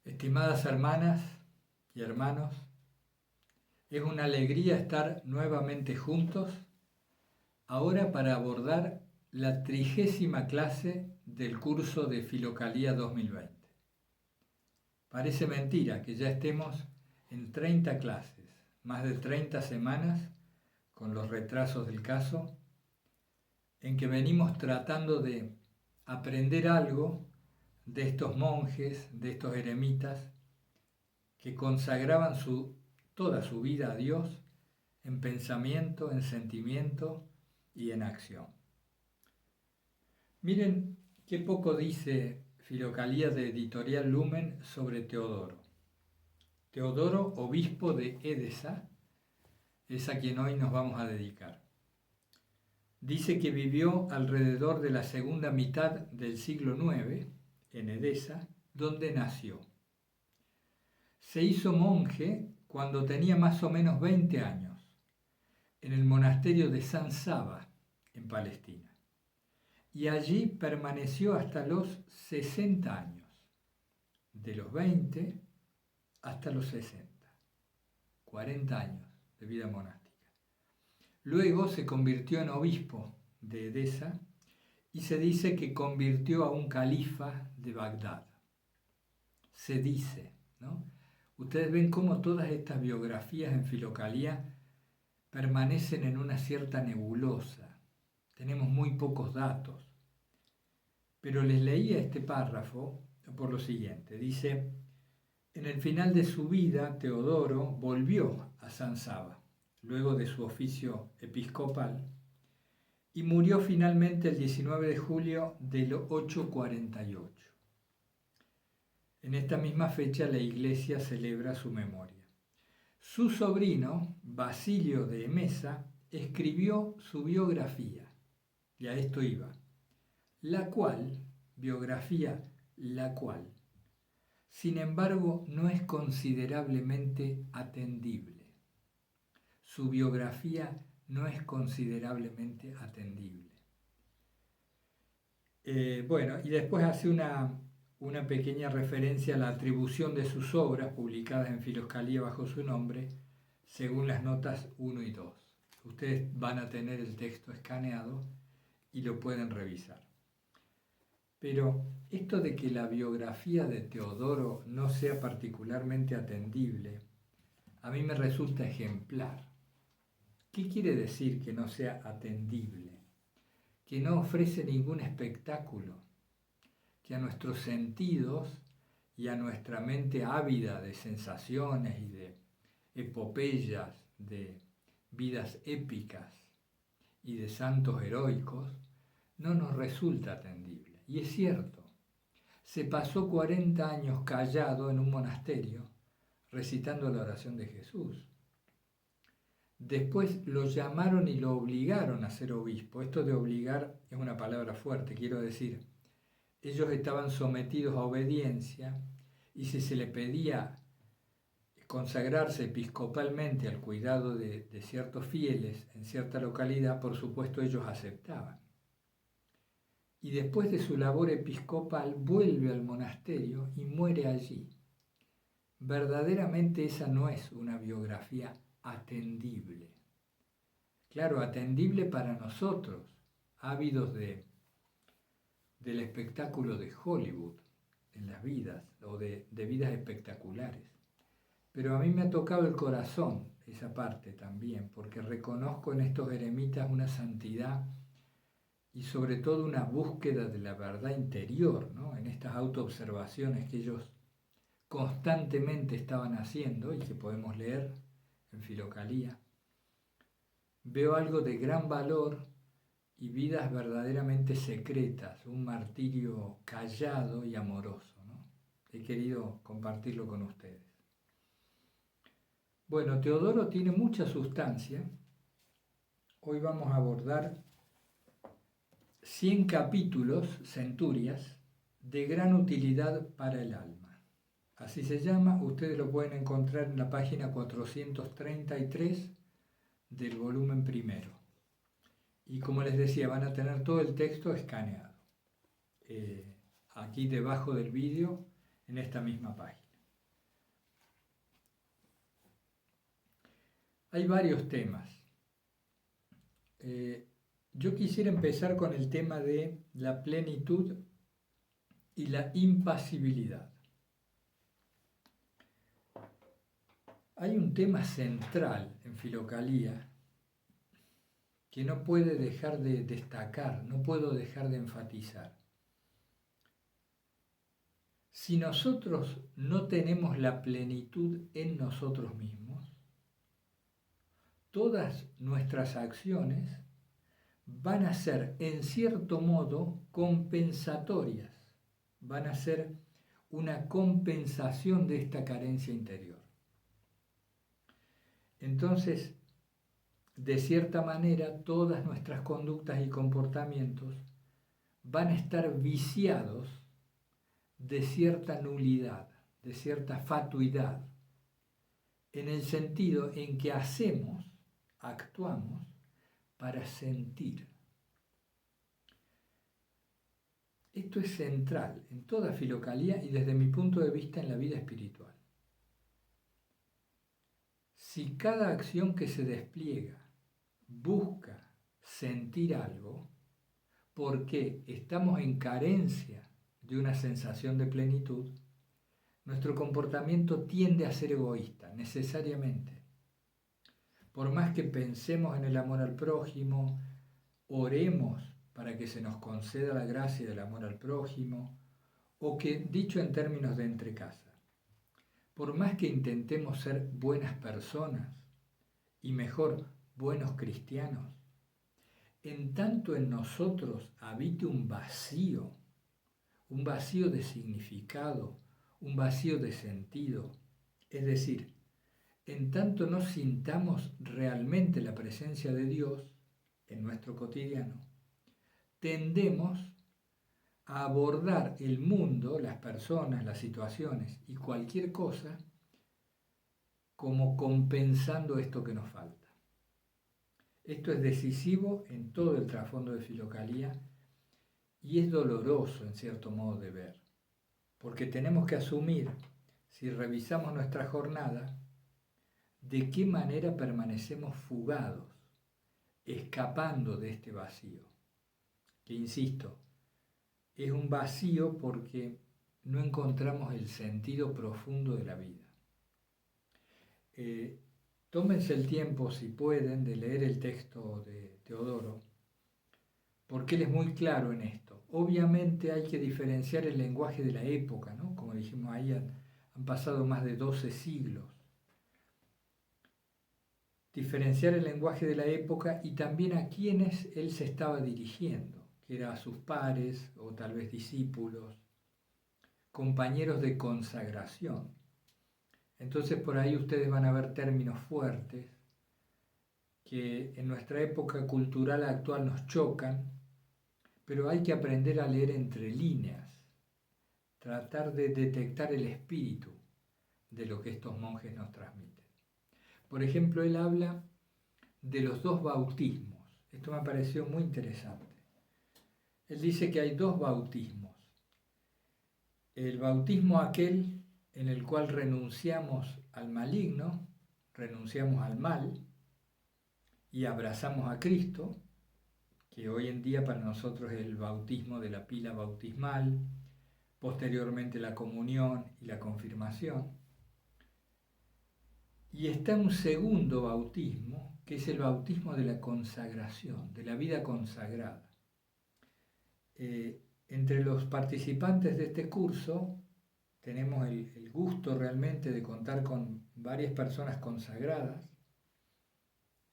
Estimadas hermanas y hermanos, es una alegría estar nuevamente juntos, ahora para abordar la 30ª clase del curso de Filocalía 2020. Parece mentira que ya estemos en 30 clases, más de 30 semanas, con los retrasos del caso, en que venimos tratando de aprender algo de estos monjes, de estos eremitas, que consagraban toda su vida a Dios en pensamiento, en sentimiento y en acción. Miren qué poco dice Filocalía de Editorial Lumen sobre Teodoro. Teodoro, obispo de Edesa, es a quien hoy nos vamos a dedicar. Dice que vivió alrededor de la segunda mitad del siglo IX en Edesa, donde nació. Se hizo monje cuando tenía más o menos 20 años, en el monasterio de San Saba, en Palestina. Y allí permaneció hasta los 60 años, de los 20 hasta los 60, 40 años de vida monástica. Luego se convirtió en obispo de Edesa y se dice que convirtió a un califa de Bagdad. Se dice, ¿no? Ustedes ven cómo todas estas biografías en Filocalía permanecen en una cierta nebulosa. Tenemos muy pocos datos. Pero les leía este párrafo por lo siguiente. Dice, en el final de su vida, Teodoro volvió a San Saba, luego de su oficio episcopal, y murió finalmente el 19 de julio del 848. En esta misma fecha la Iglesia celebra su memoria. Su sobrino, Basilio de Emesa, escribió su biografía, y a esto iba, la cual, sin embargo, no es considerablemente atendible. Su biografía no es considerablemente atendible. Y después hace una pequeña referencia a la atribución de sus obras publicadas en Filocalía bajo su nombre, según las notas 1 y 2. Ustedes van a tener el texto escaneado y lo pueden revisar. Pero esto de que la biografía de Teodoro no sea particularmente atendible, a mí me resulta ejemplar. ¿Qué quiere decir que no sea atendible? Que no ofrece ningún espectáculo, que a nuestros sentidos y a nuestra mente ávida de sensaciones y de epopeyas, de vidas épicas y de santos heroicos, no nos resulta atendible. Y es cierto, se pasó 40 años callado en un monasterio recitando la oración de Jesús. Después lo llamaron y lo obligaron a ser obispo. Esto de obligar es una palabra fuerte, quiero decir, ellos estaban sometidos a obediencia y si se le pedía consagrarse episcopalmente al cuidado de ciertos fieles en cierta localidad, por supuesto ellos aceptaban. Y después de su labor episcopal vuelve al monasterio y muere allí. Verdaderamente esa no es una biografía atendible. Claro, atendible para nosotros, ávidos del espectáculo de Hollywood en las vidas o de vidas espectaculares. Pero a mí me ha tocado el corazón esa parte también, porque reconozco en estos eremitas una santidad y sobre todo una búsqueda de la verdad interior, ¿no? En estas autoobservaciones que ellos constantemente estaban haciendo y que podemos leer en Filocalía. Veo algo de gran valor y vidas verdaderamente secretas, un martirio callado y amoroso, ¿no? He querido compartirlo con ustedes. Bueno, Teodoro tiene mucha sustancia. Hoy vamos a abordar 100 capítulos, centurias, de gran utilidad para el alma. Así se llama, ustedes lo pueden encontrar en la página 433 del volumen primero. Y como les decía, van a tener todo el texto escaneado. Aquí debajo del vídeo, en esta misma página. Hay varios temas. Yo quisiera empezar con el tema de la plenitud y la impasibilidad. Hay un tema central en Filocalía que no puede dejar de destacar, no puedo dejar de enfatizar. Si nosotros no tenemos la plenitud en nosotros mismos, todas nuestras acciones van a ser, en cierto modo, compensatorias, van a ser una compensación de esta carencia interior. Entonces, de cierta manera, todas nuestras conductas y comportamientos van a estar viciados de cierta nulidad, de cierta fatuidad, en el sentido en que actuamos para sentir. Esto es central en toda Filocalía y desde mi punto de vista en la vida espiritual. Si cada acción que se despliega busca sentir algo, porque estamos en carencia de una sensación de plenitud, nuestro comportamiento tiende a ser egoísta, necesariamente. Por más que pensemos en el amor al prójimo, oremos para que se nos conceda la gracia del amor al prójimo, o que, dicho en términos de entrecasa, por más que intentemos ser buenas personas, y mejor, buenos cristianos, en tanto en nosotros habite un vacío de significado, un vacío de sentido, es decir, en tanto no sintamos realmente la presencia de Dios en nuestro cotidiano, tendemos a abordar el mundo, las personas, las situaciones y cualquier cosa como compensando esto que nos falta. Esto es decisivo en todo el trasfondo de Filocalía y es doloroso en cierto modo de ver, porque tenemos que asumir, si revisamos nuestra jornada, de qué manera permanecemos fugados, escapando de este vacío, que insisto, es un vacío porque no encontramos el sentido profundo de la vida. Tómense el tiempo, si pueden, de leer el texto de Teodoro, porque él es muy claro en esto. Obviamente hay que diferenciar el lenguaje de la época, ¿no? Como dijimos ahí, han pasado más de 12 siglos. Diferenciar el lenguaje de la época y también a quienes él se estaba dirigiendo, que eran a sus pares o tal vez discípulos, compañeros de consagración. Entonces por ahí ustedes van a ver términos fuertes que en nuestra época cultural actual nos chocan, pero hay que aprender a leer entre líneas, tratar de detectar el espíritu de lo que estos monjes nos transmiten. Por ejemplo, él habla de los dos bautismos. Esto me pareció muy interesante. Él dice que hay dos bautismos. El bautismo aquel en el cual renunciamos al maligno, renunciamos al mal y abrazamos a Cristo, que hoy en día para nosotros es el bautismo de la pila bautismal, posteriormente la comunión y la confirmación. Y está un segundo bautismo, que es el bautismo de la consagración, de la vida consagrada. Entre los participantes de este curso tenemos el gusto realmente de contar con varias personas consagradas,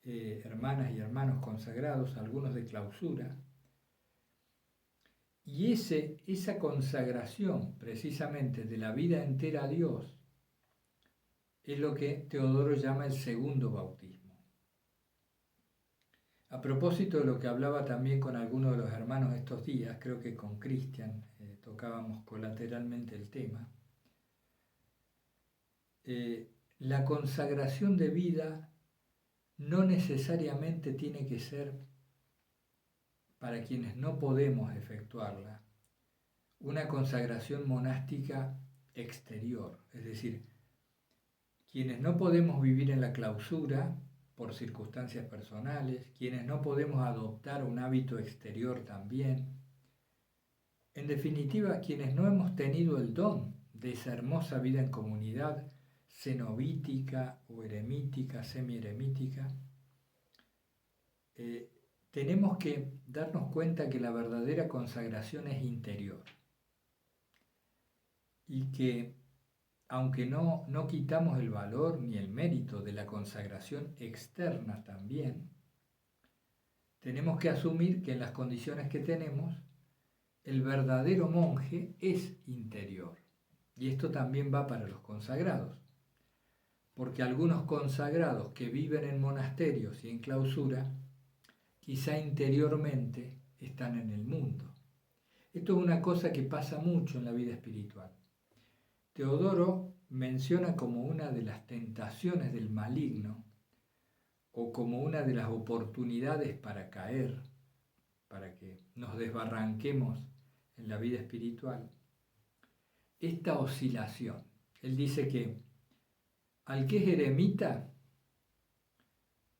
hermanas y hermanos consagrados, algunos de clausura. Y esa consagración precisamente de la vida entera a Dios es lo que Teodoro llama el segundo bautismo. A propósito de lo que hablaba también con algunos de los hermanos estos días, creo que con Cristian tocábamos colateralmente el tema, la consagración de vida no necesariamente tiene que ser, para quienes no podemos efectuarla, una consagración monástica exterior, es decir, quienes no podemos vivir en la clausura, por circunstancias personales, quienes no podemos adoptar un hábito exterior también. En definitiva, quienes no hemos tenido el don de esa hermosa vida en comunidad, cenobítica o eremítica, semi-eremítica, tenemos que darnos cuenta que la verdadera consagración es interior y que aunque no quitamos el valor ni el mérito de la consagración externa también, tenemos que asumir que en las condiciones que tenemos, el verdadero monje es interior. Y esto también va para los consagrados, porque algunos consagrados que viven en monasterios y en clausura, quizá interiormente están en el mundo. Esto es una cosa que pasa mucho en la vida espiritual. Teodoro menciona como una de las tentaciones del maligno o como una de las oportunidades para caer, para que nos desbarranquemos en la vida espiritual, esta oscilación. Él dice que al que es eremita,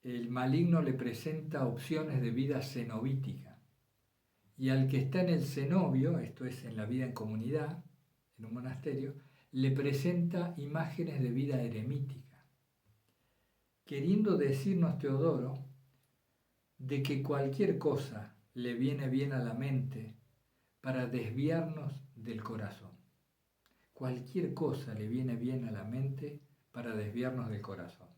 el maligno le presenta opciones de vida cenobítica, y al que está en el cenobio, esto es en la vida en comunidad, en un monasterio, le presenta imágenes de vida eremítica, queriendo decirnos Teodoro de que cualquier cosa le viene bien a la mente para desviarnos del corazón. Cualquier cosa le viene bien a la mente para desviarnos del corazón.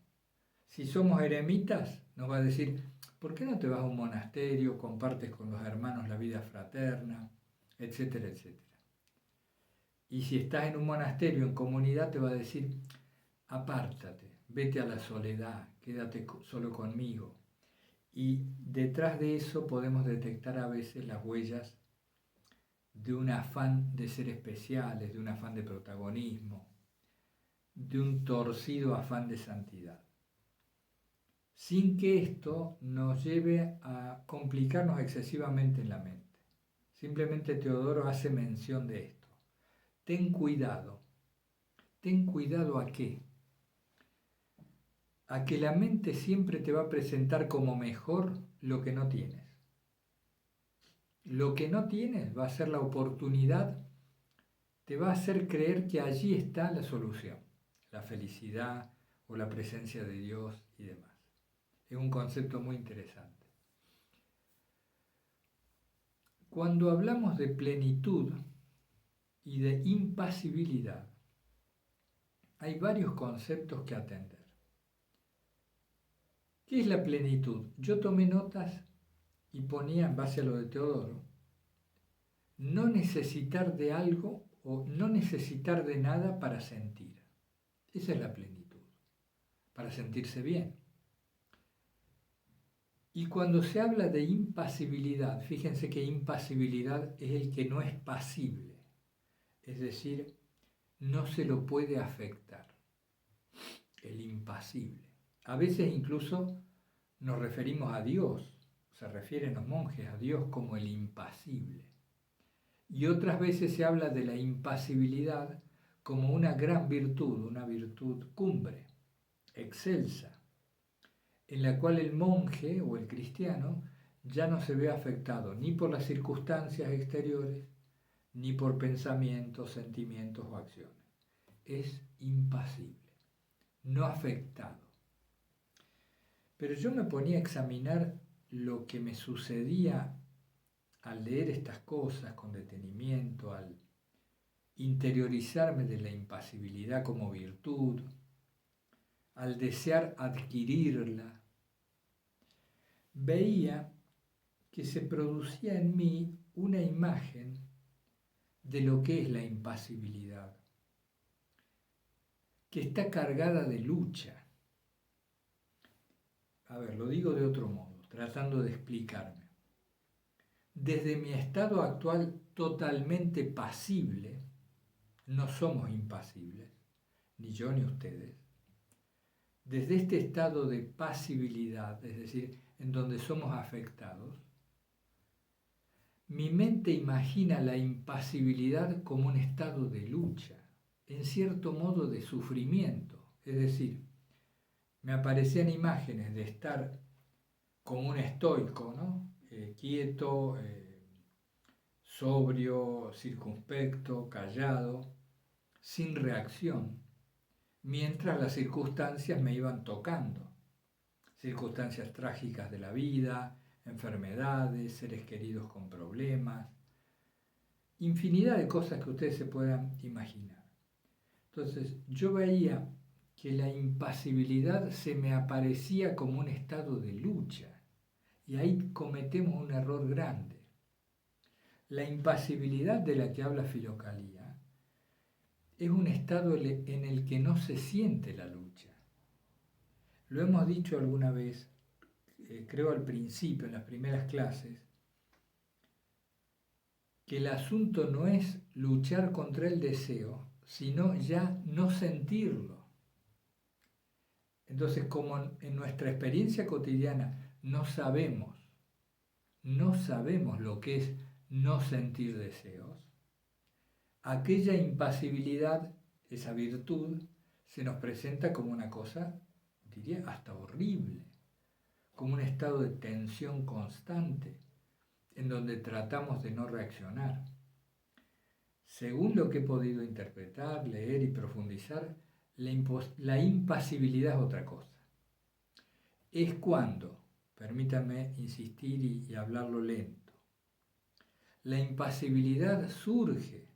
Si somos eremitas, nos va a decir, ¿por qué no te vas a un monasterio, compartes con los hermanos la vida fraterna, etcétera, etcétera? Y si estás en un monasterio, en comunidad, te va a decir, apártate, vete a la soledad, quédate solo conmigo. Y detrás de eso podemos detectar a veces las huellas de un afán de ser especiales, de un afán de protagonismo, de un torcido afán de santidad. Sin que esto nos lleve a complicarnos excesivamente en la mente. Simplemente Teodoro hace mención de esto. Ten cuidado. ¿Ten cuidado a qué? A que la mente siempre te va a presentar como mejor lo que no tienes. Lo que no tienes va a ser la oportunidad, te va a hacer creer que allí está la solución, la felicidad o la presencia de Dios y demás. Es un concepto muy interesante. Cuando hablamos de plenitud y de impasibilidad, hay varios conceptos que atender. ¿Qué es la plenitud? Yo tomé notas y ponía en base a lo de Teodoro, no necesitar de algo o no necesitar de nada para sentir. Esa es la plenitud, para sentirse bien. Y cuando se habla de impasibilidad, fíjense que impasibilidad es el que no es pasible, es decir, no se lo puede afectar, el impasible. A veces incluso nos referimos a Dios, se refieren los monjes a Dios como el impasible. Y otras veces se habla de la impasibilidad como una gran virtud, una virtud cumbre, excelsa, en la cual el monje o el cristiano ya no se ve afectado ni por las circunstancias exteriores, ni por pensamientos, sentimientos o acciones. Es impasible, no afectado. Pero yo me ponía a examinar lo que me sucedía al leer estas cosas con detenimiento, al interiorizarme de la impasibilidad como virtud, al desear adquirirla, veía que se producía en mí una imagen de lo que es la impasibilidad, que está cargada de lucha. A ver, lo digo de otro modo, tratando de explicarme. Desde mi estado actual totalmente pasible, no somos impasibles, ni yo ni ustedes. Desde este estado de pasibilidad, es decir, en donde somos afectados, mi mente imagina la impasibilidad como un estado de lucha, en cierto modo de sufrimiento. Es decir, me aparecían imágenes de estar como un estoico, ¿no? Quieto, sobrio, circunspecto, callado, sin reacción, mientras las circunstancias me iban tocando. Circunstancias trágicas de la vida, enfermedades, seres queridos con problemas, infinidad de cosas que ustedes se puedan imaginar. Entonces, yo veía que la impasibilidad se me aparecía como un estado de lucha, y ahí cometemos un error grande. La impasibilidad de la que habla Filocalía es un estado en el que no se siente la lucha. Lo hemos dicho alguna vez, creo al principio, en las primeras clases, que el asunto no es luchar contra el deseo, sino ya no sentirlo. Entonces, como en nuestra experiencia cotidiana no sabemos lo que es no sentir deseos, aquella impasibilidad, esa virtud, se nos presenta como una cosa, diría, hasta horrible, como un estado de tensión constante, en donde tratamos de no reaccionar. Según lo que he podido interpretar, leer y profundizar, la impasibilidad es otra cosa. Es cuando, permítanme insistir y hablarlo lento, la impasibilidad surge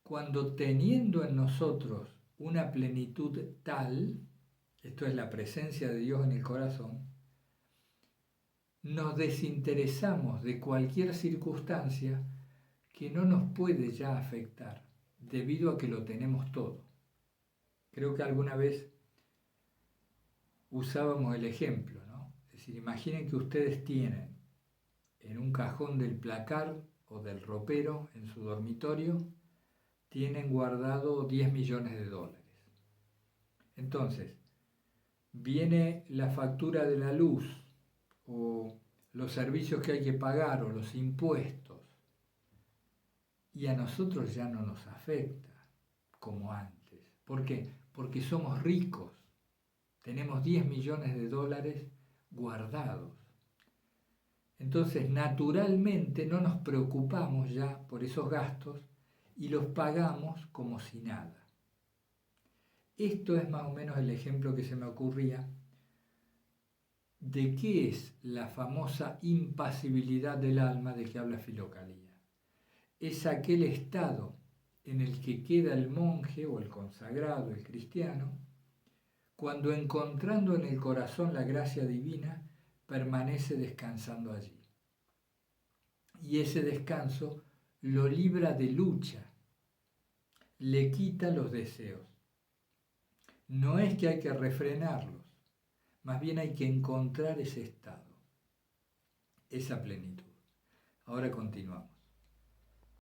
cuando teniendo en nosotros una plenitud tal, esto es la presencia de Dios en el corazón, nos desinteresamos de cualquier circunstancia que no nos puede ya afectar, debido a que lo tenemos todo. Creo que alguna vez usábamos el ejemplo, ¿no? Es decir, imaginen que ustedes tienen en un cajón del placar o del ropero en su dormitorio, tienen guardado 10 millones de dólares. Entonces, viene la factura de la luz o los servicios que hay que pagar o los impuestos, y a nosotros ya no nos afecta como antes. ¿Por qué? Porque somos ricos, tenemos 10 millones de dólares guardados. Entonces, naturalmente no nos preocupamos ya por esos gastos y los pagamos como si nada. Esto es más o menos el ejemplo que se me ocurría de qué es la famosa impasibilidad del alma de que habla Filocalía. Es aquel estado en el que queda el monje o el consagrado, el cristiano, cuando encontrando en el corazón la gracia divina, permanece descansando allí. Y ese descanso lo libra de lucha, le quita los deseos. No es que hay que refrenarlos, más bien hay que encontrar ese estado, esa plenitud. Ahora continuamos.